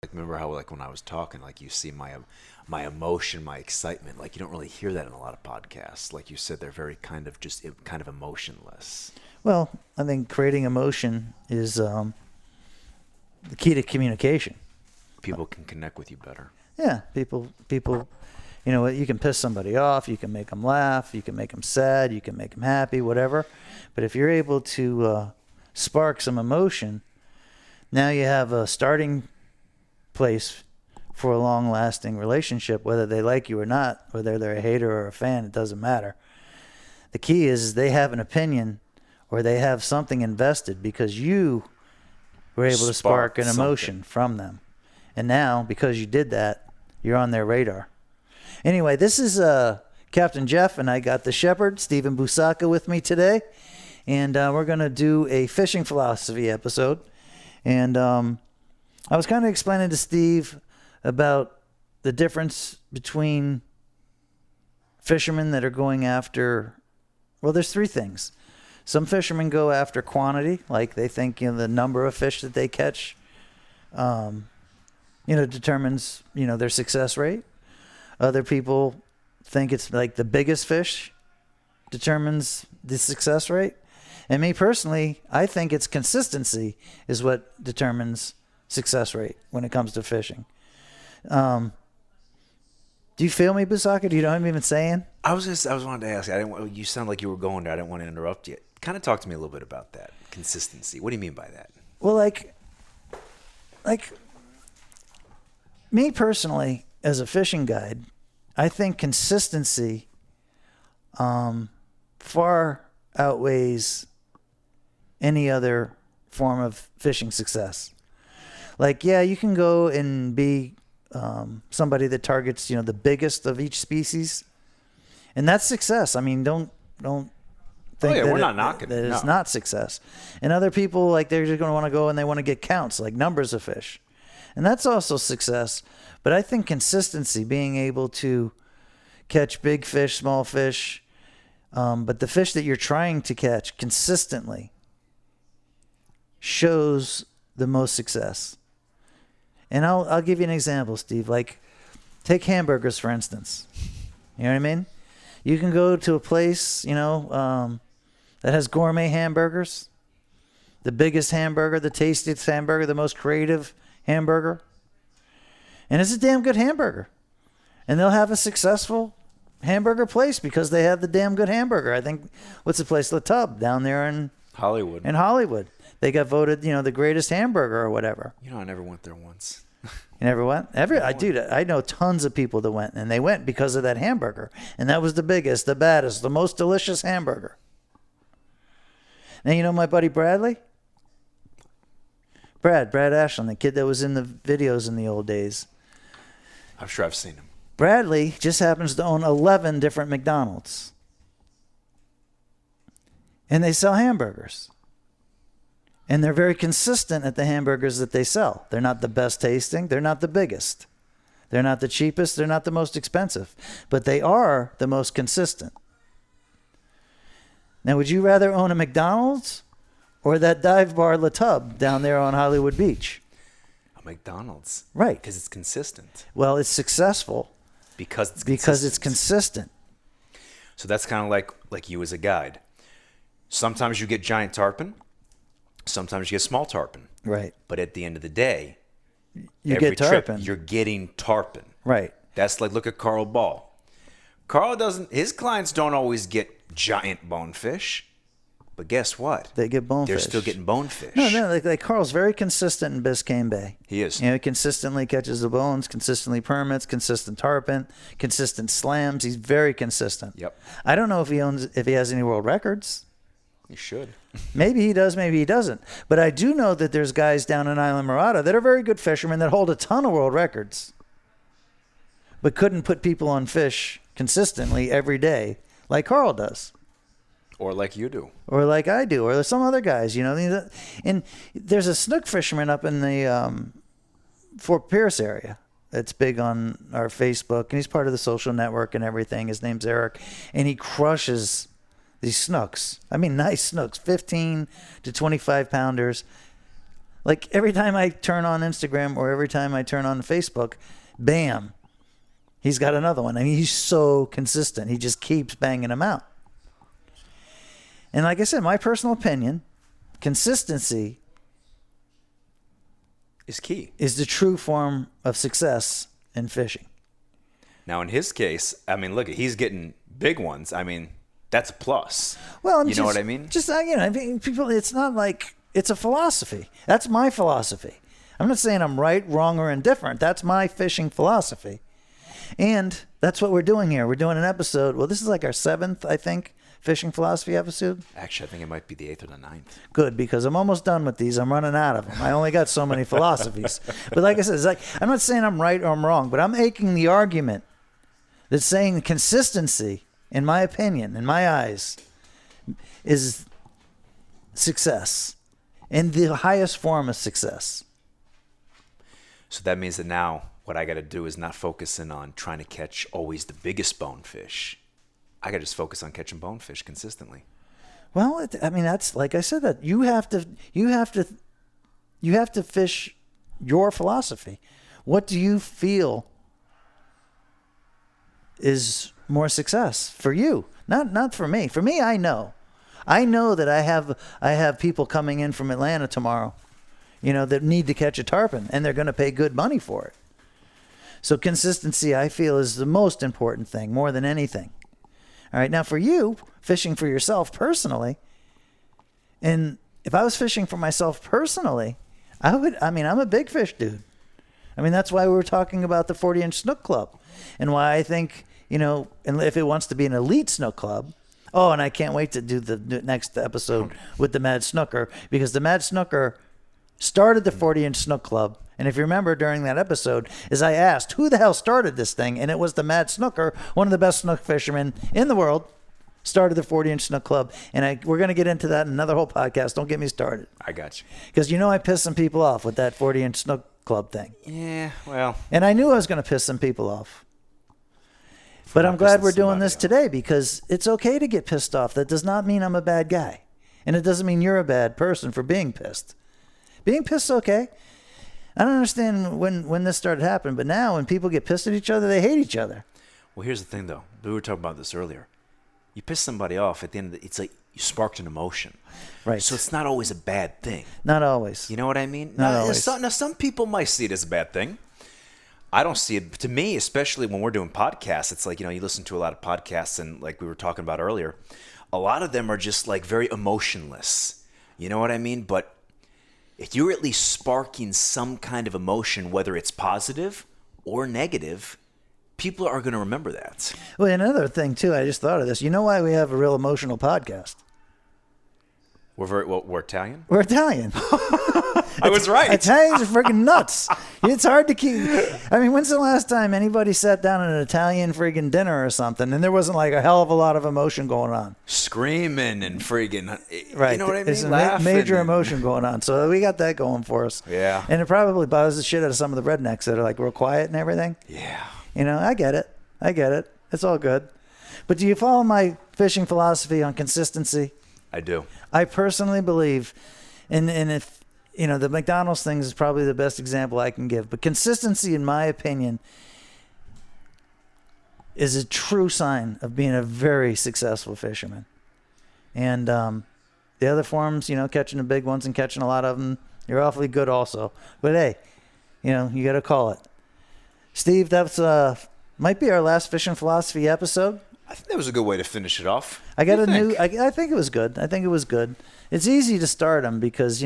Like, remember how, like, when I was talking, like, you see my emotion, my excitement. Like, you don't really hear that in a lot of podcasts. Like you said, they're very kind of emotionless. Well, I think creating emotion is the key to communication. People can connect with you better. Yeah, people, you can piss somebody off, you can make them laugh, you can make them sad, you can make them happy, whatever. But if you're able to spark some emotion, now you have a starting place for a long-lasting relationship, whether they like you or not, whether they're a hater or a fan, it doesn't matter. The key is they have an opinion or they have something invested because you were able to spark an emotion from them. And now, because you did that, you're on their radar. Anyway, this is Captain Jeff, and I got the Sheppard, Stephen Busacca, with me today. And we're going to do a fishing philosophy episode. And I was kind of explaining to Steve about the difference between fishermen that are going after, well, there's three things. Some fishermen go after quantity, like they think the number of fish that they catch determines, their success rate. Other people think it's like the biggest fish determines the success rate. And me personally, I think it's consistency is what determines success rate when it comes to fishing. Do you feel me, Busacca? Do you know what I'm even saying? I wanted to ask. You sound like you were going there. I didn't want to interrupt you. Kind of talk to me a little bit about that consistency. What do you mean by that? Well, like me personally, as a fishing guide, I think consistency far outweighs any other form of fishing success. Like, yeah, you can go and be somebody that targets, the biggest of each species, and that's success. I mean, don't think we're not knocking that it's not success. And other people, like, they're just going to want to go and they want to get counts, like numbers of fish, and that's also success. But I think consistency, being able to catch big fish, small fish, but the fish that you're trying to catch consistently shows the most success. And I'll give you an example, Steve. Like, take hamburgers, for instance. You know what I mean? You can go to a place, that has gourmet hamburgers, the biggest hamburger, the tastiest hamburger, the most creative hamburger. And it's a damn good hamburger. And they'll have a successful hamburger place because they have the damn good hamburger. I think, what's the place? La Tub down there in Hollywood. They got voted, the greatest hamburger or whatever. I never went there once. You never went? I know tons of people that went, and they went because of that hamburger. And that was the biggest, the baddest, the most delicious hamburger. Now, you know my buddy Bradley? Brad Ashland, the kid that was in the videos in the old days. I'm sure I've seen him. Bradley just happens to own 11 different McDonald's. And they sell hamburgers. And they're very consistent at the hamburgers that they sell. They're not the best tasting. They're not the biggest. They're not the cheapest. They're not the most expensive. But they are the most consistent. Now, would you rather own a McDonald's or that dive bar La Tub down there on Hollywood Beach? A McDonald's. Right. Because it's consistent. Well, it's successful. Because it's consistent. So that's kind of like you as a guide. Sometimes you get giant tarpon. Sometimes you get small tarpon. Right. But at the end of the day, you every get tarpon. trip, you're getting tarpon. Right. That's like, look at Carl Ball. His clients don't always get giant bonefish. But guess what? They get bonefish. They're still getting bonefish. No, like Carl's very consistent in Biscayne Bay. He is. He consistently catches the bones, consistently permits, consistent tarpon, consistent slams. He's very consistent. Yep. I don't know if he has any world records. He should. Maybe he does, maybe he doesn't. But I do know that there's guys down in Island Murata that are very good fishermen that hold a ton of world records, but couldn't put people on fish consistently every day like Carl does. Or like you do. Or like I do. Or there's some other guys, And there's a snook fisherman up in the Fort Pierce area that's big on our Facebook. And he's part of the social network and everything. His name's Eric. And he crushes these snooks. I mean, nice snooks. 15 to 25 pounders. Like every time I turn on Instagram or every time I turn on Facebook, bam, he's got another one. I mean, he's so consistent. He just keeps banging them out. And like I said, my personal opinion, consistency is key. Is the true form of success in fishing. Now, in his case, I mean, look, he's getting big ones. I mean, that's a plus. Well, you know what I mean? Just, I mean, people, it's not like, it's a philosophy. That's my philosophy. I'm not saying I'm right, wrong, or indifferent. That's my fishing philosophy. And that's what we're doing here. We're doing an episode. Well, this is like our 7th, I think, fishing philosophy episode. Actually, I think it might be the 8th or the 9th. Good, because I'm almost done with these. I'm running out of them. I only got so many philosophies. But like I said, it's like, I'm not saying I'm right or I'm wrong, but I'm making the argument that's saying consistency, in my opinion, in my eyes, is success. And the highest form of success. So that means that now what I got to do is not focus in on trying to catch always the biggest bonefish. I got to just focus on catching bonefish consistently. Well, I mean, that's like I said, that you have to fish your philosophy. What do you feel is more success for you? Not for me. For me, I know that I have people coming in from Atlanta tomorrow, that need to catch a tarpon, and they're going to pay good money for it. So consistency, I feel, is the most important thing, more than anything. All right, now for you, fishing for yourself personally, and if I was fishing for myself personally, I'm a big fish dude. I mean, that's why we were talking about the 40-inch snook club, and why I think, and if it wants to be an elite snook club. Oh, and I can't wait to do the next episode with the Mad Snooker, because the Mad Snooker started the 40-inch snook club. And if you remember during that episode, is I asked, who the hell started this thing? And it was the Mad Snooker, one of the best snook fishermen in the world, started the 40-inch snook club. And we're going to get into that in another whole podcast. Don't get me started. I got you. Because I pissed some people off with that 40-inch snook club thing. Yeah, well. And I knew I was going to piss some people off. But I'm glad we're doing this today, because it's okay to get pissed off. That does not mean I'm a bad guy. And it doesn't mean you're a bad person for being pissed. Being pissed is okay. I don't understand when this started happening, but now when people get pissed at each other, they hate each other. Well, here's the thing, though. We were talking about this earlier. You piss somebody off, at the end of it's like you sparked an emotion. Right. So it's not always a bad thing. Not always. You know what I mean? Not always. Some people might see it as a bad thing. I don't see it. To me, especially when we're doing podcasts, it's like, you listen to a lot of podcasts, and like we were talking about earlier, a lot of them are just like very emotionless. You know what I mean? But if you're at least sparking some kind of emotion, whether it's positive or negative, people are going to remember that. Well, another thing, too, I just thought of this. You know why we have a real emotional podcast? We're Italian? We're Italian. I was right. Italians are freaking nuts. It's hard to keep. I mean, when's the last time anybody sat down at an Italian freaking dinner or something and there wasn't like a hell of a lot of emotion going on? Screaming and freaking. Right. You know what I mean? There's a major emotion going on. So we got that going for us. Yeah. And it probably bothers the shit out of some of the rednecks that are like real quiet and everything. Yeah. I get it. It's all good. But do you follow my fishing philosophy on consistency? I do. I personally believe, and if, the McDonald's thing is probably the best example I can give, but consistency, in my opinion, is a true sign of being a very successful fisherman. And the other forms, catching the big ones and catching a lot of them, you're awfully good also. But hey, you got to call it. Steve, that's might be our last fishing philosophy episode. I think that was a good way to finish it off. I got a new. I think it was good. It's easy to start them because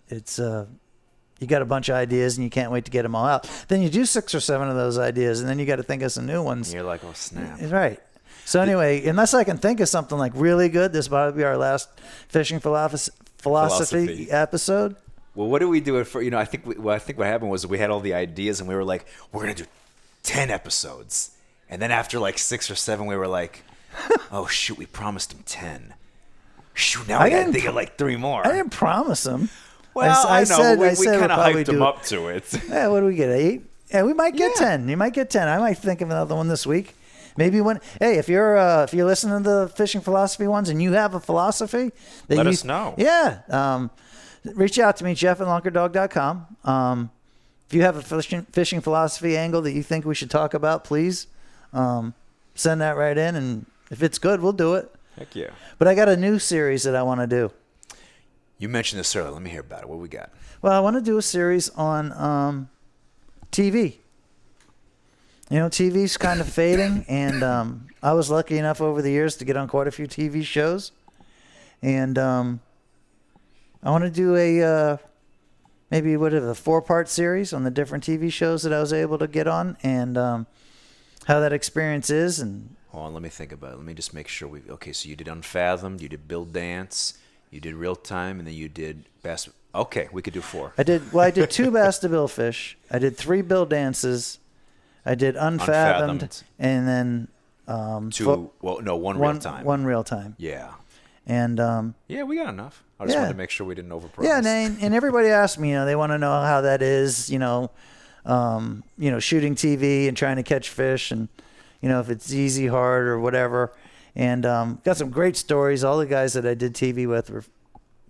it's you got a bunch of ideas and you can't wait to get them all out. Then you do 6 or 7 of those ideas and then you got to think of some new ones. And you're like, oh snap! Right. So anyway, unless I can think of something like really good, this will probably be our last fishing philosophy episode. Well, what do we do it for? I think what happened was we had all the ideas and we were like, we're gonna do 10 episodes. And then after like 6 or 7, we were like, oh, shoot, we promised him 10. Shoot, now I got to think of like 3 more. I didn't promise him. Well, I know. We kind of hyped him up to it. Yeah, what do we get, 8? Yeah, we might get 10. You might get 10. I might think of another one this week. Maybe hey, if you're listening to the fishing philosophy ones and you have a philosophy, let us know. Yeah. reach out to me, jeff@lunkerdog.com. If you have a fishing philosophy angle that you think we should talk about, please send that right in. And if it's good, we'll do it. Heck yeah. But I got a new series that I want to do. You mentioned this earlier. Let me hear about it. What we got? Well, I want to do a series on TV. You know, TV's kind of fading, and I was lucky enough over the years to get on quite a few TV shows. And I want to do a maybe a 4-part series on the different TV shows that I was able to get on, and how that experience is. And hold on, let me think about it. Let me just make sure okay, so you did Unfathomed, you did Bill Dance, you did Real Time, and then you did Bass. Okay, we could do 4. I did 2 Bass to Billfish. I did 3 Bill Dances. I did Unfathomed. And then 1 Real Time. 1 Real Time. Yeah. And yeah, we got enough. I just wanted to make sure we didn't overpromise. Yeah, and everybody asked me, they want to know how that is, shooting TV and trying to catch fish, and if it's easy, hard, or whatever. And got some great stories. All the guys that I did TV with were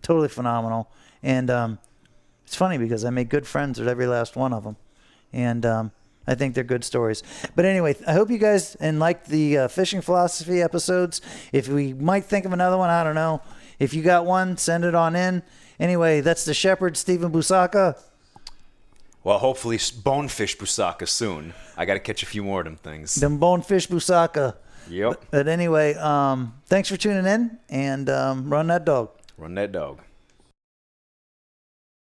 totally phenomenal. And it's funny because I made good friends with every last one of them. And I think they're good stories. But anyway, I hope you guys liked the fishing philosophy episodes. If we might think of another one, I don't know. If you got one, send it on in. Anyway, that's the Sheppard, Stephen Busaka. Well, hopefully bonefish Busaka soon. I got to catch a few more of them things. Them bonefish Busaka. Yep. But anyway, thanks for tuning in, and run that dog. Run that dog.